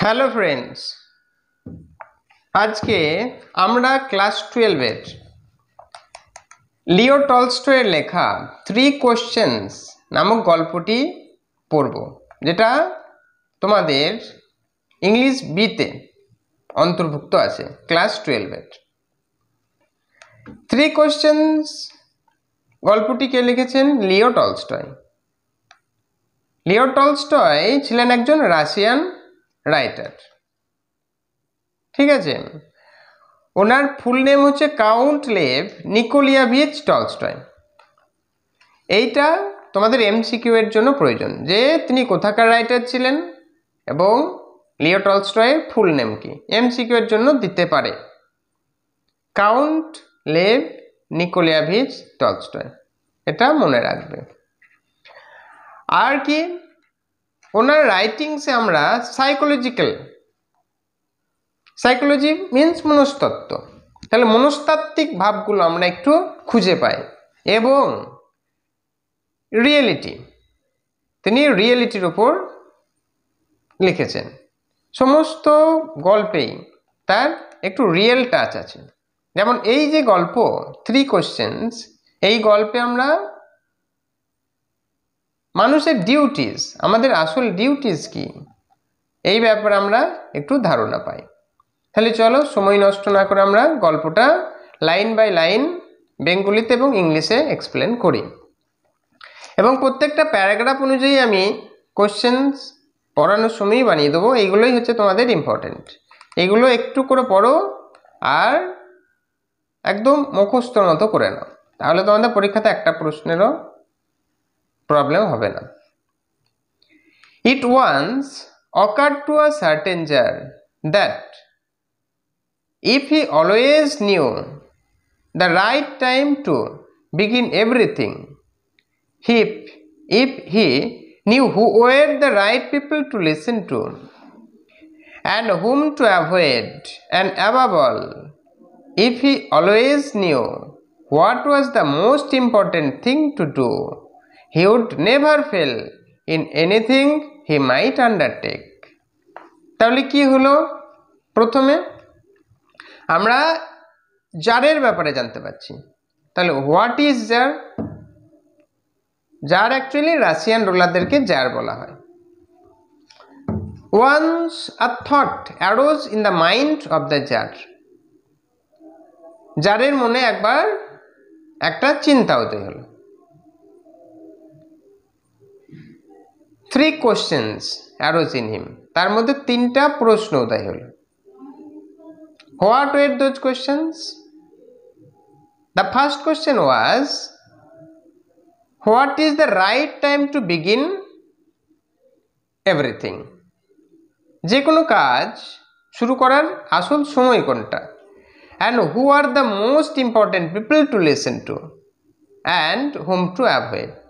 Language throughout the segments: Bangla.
হ্যালো ফ্রেন্ডস, আজকে আমরা ক্লাস 12 এর লিও টলস্টয়ের লেখা 3 কোশ্চেন্স নামক গল্পটি পড়ব, যেটা তোমাদের ইংলিশ বিতে অন্তর্ভুক্ত আছে ক্লাস 12 এর। 3 কোশ্চেন্স গল্পটি কে লিখেছেন? Leo Tolstoy. লিও টলস্টয় ছিলেন একজন রাশিয়ান রাইটার, ঠিক আছে। ওনার ফুল নেম হচ্ছে কাউন্ট লেভ নিকোলিয়াভিচ টলস্টয়। এইটা তোমাদের এমসিকিউ এর জন্য প্রয়োজন, যে তিনি কোথাকার রাইটার ছিলেন এবং লিও টলস্টয়ের ফুল নেম কি, এমসিকিউ এর জন্য দিতে পারে। কাউন্ট লেভ নিকোলিয়াভিচ টলস্টয়, এটা মনে রাখবে। আর কি, ওনার রাইটিংসে আমরা সাইকোলজি মিন্স মনস্তত্ত্ব, তাহলে মনস্তাত্ত্বিক ভাবগুলো আমরা একটু খুঁজে পাই। এবং রিয়েলিটি, তিনি রিয়েলিটির উপর লিখেছেন। সমস্ত গল্পেই তার একটু রিয়েল টাচ আছে। যেমন এই যে গল্প 3 কোশ্চেন্স, এই গল্পে আমরা মানুষের ডিউটিস, আমাদের আসল ডিউটিস কি, এই ব্যাপারে আমরা একটু ধারণা পাই। তাহলে চলো সময় নষ্ট না করে আমরা গল্পটা লাইন বাই লাইন বেঙ্গলিতে এবং ইংলিশে এক্সপ্লেন করি। এবং প্রত্যেকটা প্যারাগ্রাফ অনুযায়ী আমি কোশ্চেন্স পড়ানোর সময়ই বানিয়ে দেবো। এইগুলোই হচ্ছে তোমাদের ইম্পর্টেন্ট। এইগুলো একটু করে পড়ো আর একদম মুখস্থর মতো করে নাও, তাহলে তোমাদের পরীক্ষাতে একটা প্রশ্নেরও প্রবলেম হবে না। It once occurred to a certain jar that if he always knew the right time to begin everything, if he knew who were the right people to listen to and whom to avoid, and above all, if he always knew what was the most important thing to do, he would never fail in anything he might undertake. তাহলে কি হলো? প্রথমে আমরা জারের ব্যাপারে জানতে পারছি। তাহলে what is tsar? Tsar actually Russian রুলারদেরকে জার বলা হয়। Once a thought arose in the mind of the tsar. জারের মনে একবার একটা চিন্তা উদয় হলো। 3 কোশ্চেন্স অ্যারোজ ইন হিম, তার মধ্যে 3টা প্রশ্ন উদয় হলো। What were those questions? The first question was, what is the right time to begin everything? যে কোনো কাজ শুরু করার আসল সময় কোনটা? And who are the most important people to listen to and whom to avoid?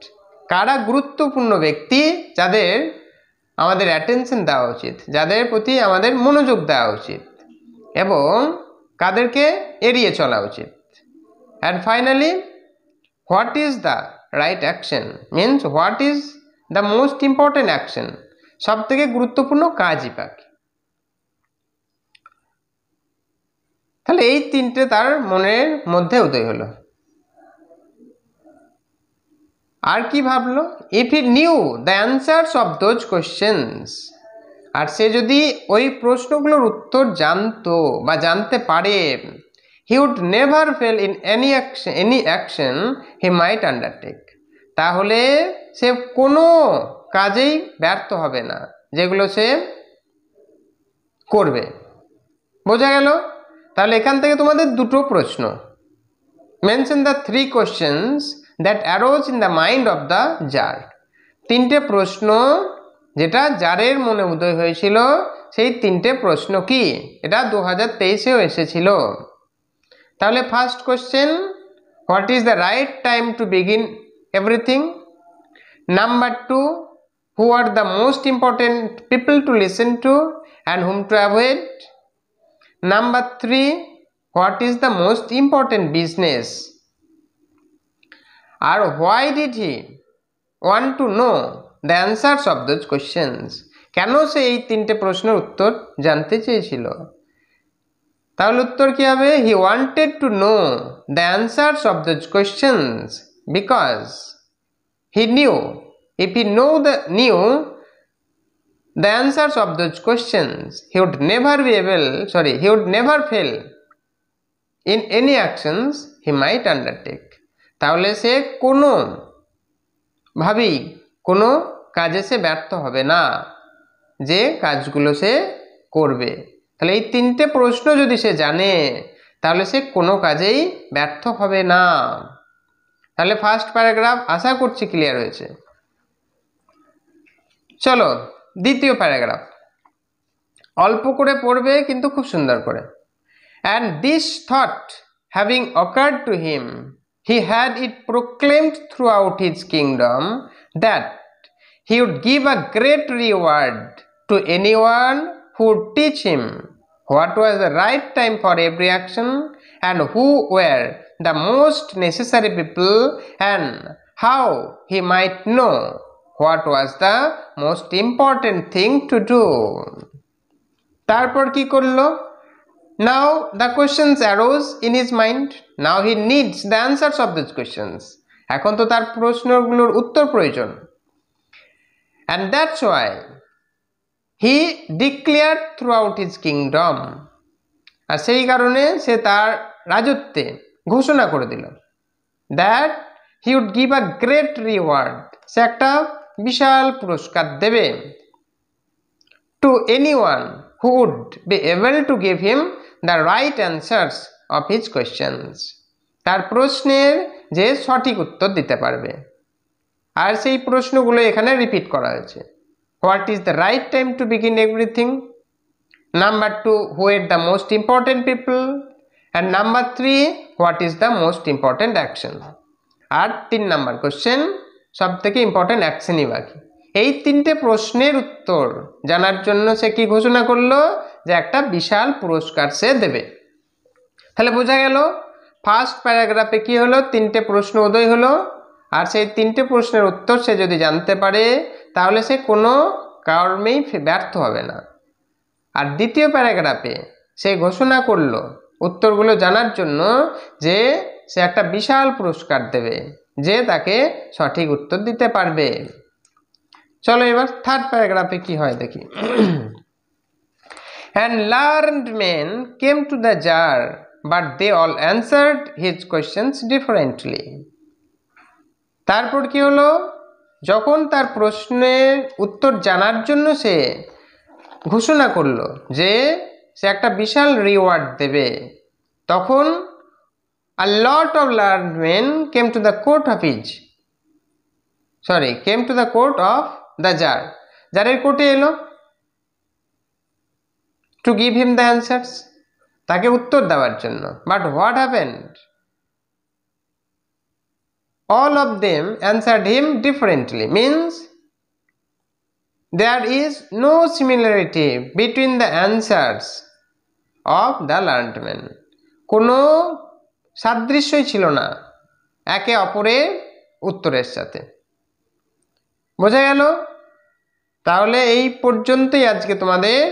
কারা গুরুত্বপূর্ণ ব্যক্তি যাদের আমাদের অ্যাটেনশন দেওয়া উচিত, যাদের প্রতি আমাদের মনোযোগ দেওয়া উচিত, এবং কাদেরকে এড়িয়ে চলা উচিত। And finally, what is the right action, means what is the most important action, সব থেকে গুরুত্বপূর্ণ কাজই পাকি। তাহলে এই 3টে তার মনের মধ্যে উদয় হলো। আর কি ভাবলো? If he knew the answers of those questions, আর সে যদি ওই প্রশ্নগুলোর উত্তর জানতো বা জানতে পারে, he would never fail in any action he might undertake, তাহলে সে কোনো কাজেই ব্যর্থ হবে না যেগুলো সে করবে। বোঝা গেল? তাহলে এখান থেকে তোমাদের 2টো প্রশ্ন। Mention the 3 questions that arose in the mind of the tsar. 3টে প্রশ্ন যেটা জারের মনে উদয় হয়েছিল, সেই 3টে প্রশ্ন কি, এটা 2023-এও এসেছিল। তাহলে first question, what is the right time to begin everything? Number 2, who are the most important people to listen to and whom to avoid? Number 3, what is the most important business? আর why did he want to know the answers of those questions? কেন সে এই তিনটে প্রশ্নের উত্তর জানতে চেয়েছিল? তাহলে উত্তর কি হবে? He wanted to know the answers of those questions because he knew if he knew the answers of those questions he would never fail in any actions he might undertake. তাহলে সে কোনো ভাবেই কোনো কাজে সে ব্যর্থ হবে না, যে কাজগুলো সে করবে। তাহলে এই তিনটে প্রশ্ন যদি সে জানে তাহলে সে কোনো কাজেই ব্যর্থ হবে না। তাহলে ফার্স্ট প্যারাগ্রাফ আশা করছি ক্লিয়ার হয়েছে। চলো দ্বিতীয় প্যারাগ্রাফ, অল্প করে পড়বে কিন্তু খুব সুন্দর করে। And this thought having occurred to him, he had it proclaimed throughout his kingdom that he would give a great reward to anyone who would teach him what was the right time for every action and who were the most necessary people and how he might know what was the most important thing to do. তারপর কি করলো? Now the questions arose in his mind. Now he needs the answers of these questions. এখন তো তার প্রশ্নগুলোর উত্তর প্রয়োজন। And that's why he declared throughout his kingdom. আর সেই কারণে সে তার রাজত্বে ঘোষণা করে দিল that he would give a great reward. সে একটা বিশাল পুরস্কার দেবে to anyone who would be able to give him the right answers of his questions. তার প্রশ্নের যে সঠিক উত্তর দিতে পারবে। আর সেই প্রশ্নগুলো এখানে রিপিট করা হয়েছে। What is the right time to begin everything? Number 2, who are the most important people? And number 3, what is the most important action? আর 3 নাম্বার কোশ্চেন, সব থেকে ইম্পর্টেন্ট অ্যাকশনই বাকি। এই তিনটে প্রশ্নের উত্তর জানার জন্য সে কি ঘোষণা করলো? যে একটা বিশাল পুরস্কার সে দেবে। তাহলে বোঝা গেল ফার্স্ট প্যারাগ্রাফে কি হলো? তিনটে প্রশ্ন উদয় হলো, আর সেই তিনটে প্রশ্নের উত্তর সে যদি জানতে পারে তাহলে সে কোনো কর্মেই ব্যর্থ হবে না। আর দ্বিতীয় প্যারাগ্রাফে সে ঘোষণা করলো উত্তরগুলো জানার জন্য যে সে একটা বিশাল পুরস্কার দেবে যে তাকে সঠিক উত্তর দিতে পারবে। চলো এবার থার্ড প্যারাগ্রাফে কি হয় দেখি। And learned men came to the jar, but they all answered his questions differently. তারপর কি হলো? যখন তার প্রশ্নের উত্তর জানার জন্য সে ঘোষণা করলো যে সে একটা বিশাল রিওয়ার্ড দেবে, তখন a lot of learned men came to the court of the jar. জারের কোর্টে এলো to give him the answers, তাকে উত্তর দেওয়ার জন্য। But what happened? All of them answered him differently, means there is no similarity between the answers of the learned men. কোনো সাদৃশ্যই ছিল না একে অপরের উত্তরের সাথে। বোঝা গেল? তাহলে এই পর্যন্তই আজকে তোমাদের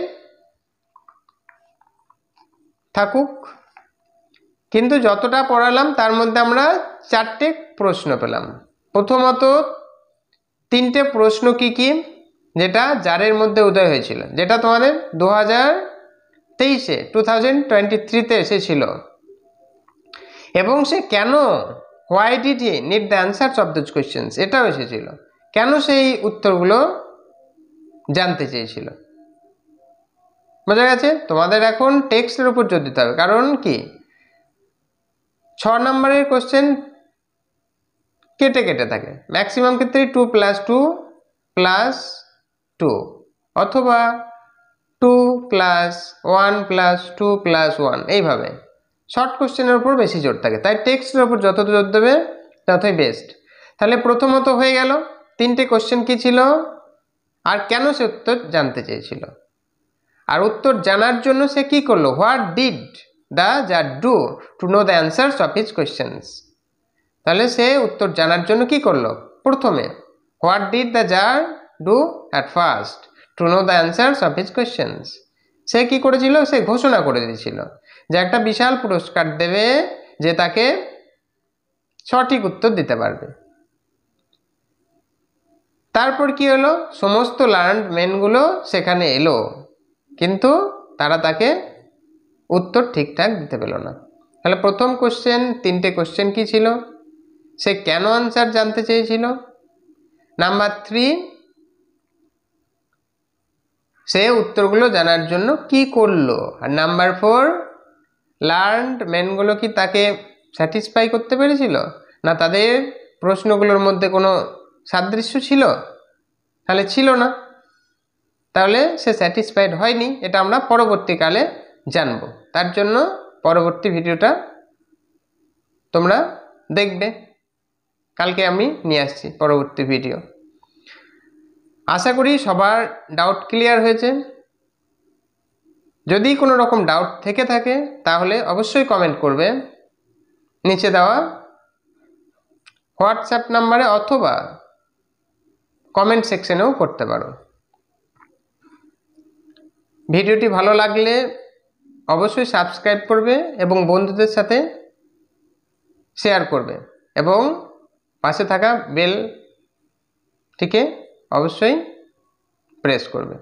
থাকুক, কিন্তু যতটা পড়ালাম তার মধ্যে আমরা 4টে প্রশ্ন পেলাম। প্রথমত 3টে প্রশ্ন কি কি, যেটা জারের মধ্যে উদয় হয়েছিল, যেটা তোমাদের 2023-তে এসেছিল, এবং সে কেন why did he need the answers of those questions এটাও এসেছিল, কেন সেই উত্তরগুলো জানতে চেয়েছিল। বোঝা গেছে? তোমাদের এখন টেক্সটের উপর জোর দিতে হবে, কারণ কি 6 নম্বরের কোশ্চেন কেটে কেটে থাকে, ম্যাক্সিমাম ক্ষেত্রে 2 + 2 + 2 অথবা 2 + 1 + 2 + 1, এইভাবে শর্ট কোশ্চেনের উপর বেশি জোর থাকে। তাই টেক্সটের উপর যত জোর দেবে ততই বেস্ট। তাহলে প্রথমত হয়ে গেল 3টে কোশ্চেন কি ছিল আর কেন সে উত্তর জানতে চেয়েছিল, আর উত্তর জানার জন্য সে কি করলো? What did the tsar do to know the answers of his questions. তাহলে সে উত্তর জানার জন্য কি করলো? প্রথমে what did the tsar do at first to know the answers of his questions. সে কি করেছিল, সে ঘোষণা করে দিয়েছিল যে একটা বিশাল পুরস্কার দেবে যে তাকে সঠিক উত্তর দিতে পারবে। তারপর কি হলো, সমস্ত লার্নড মেনগুলো সেখানে এলো, কিন্তু তারা তাকে উত্তর ঠিকঠাক দিতে পেল না। তাহলে প্রথম কোশ্চেন, তিনটে কোশ্চেন কি ছিল, সে কেন আনসার জানতে চেয়েছিল। নাম্বার 3, সে উত্তরগুলো জানার জন্য কি করলো। আর নাম্বার 4, লার্নড মেনগুলো কি তাকে স্যাটিসফাই করতে পেরেছিল, না তাদের প্রশ্নগুলোর মধ্যে কোনো সাদৃশ্য ছিল, তাহলে ছিল না, তাহলে সে স্যাটিসফাইড হয়নি। এটা আমরা পরবর্তীকালে জানব, তার জন্য পরবর্তী ভিডিওটা তোমরা দেখবে, কালকে আমি নিয়ে আসছি পরবর্তী ভিডিও। আশা করি সবার ডাউট ক্লিয়ার হয়েছে। যদি কোনো রকম ডাউট থেকে থাকে তাহলে অবশ্যই কমেন্ট করবে নিচে দেওয়া হোয়াটসঅ্যাপ নাম্বারে, অথবা কমেন্ট সেকশনেও করতে পারো। ভিডিওটি ভালো লাগলে অবশ্যই সাবস্ক্রাইব করবে এবং বন্ধুদের সাথে শেয়ার করবে, এবং পাশে থাকা বেলটিকে অবশ্যই প্রেস করবে।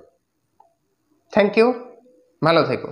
থ্যাংক ইউ, ভালো থেকো।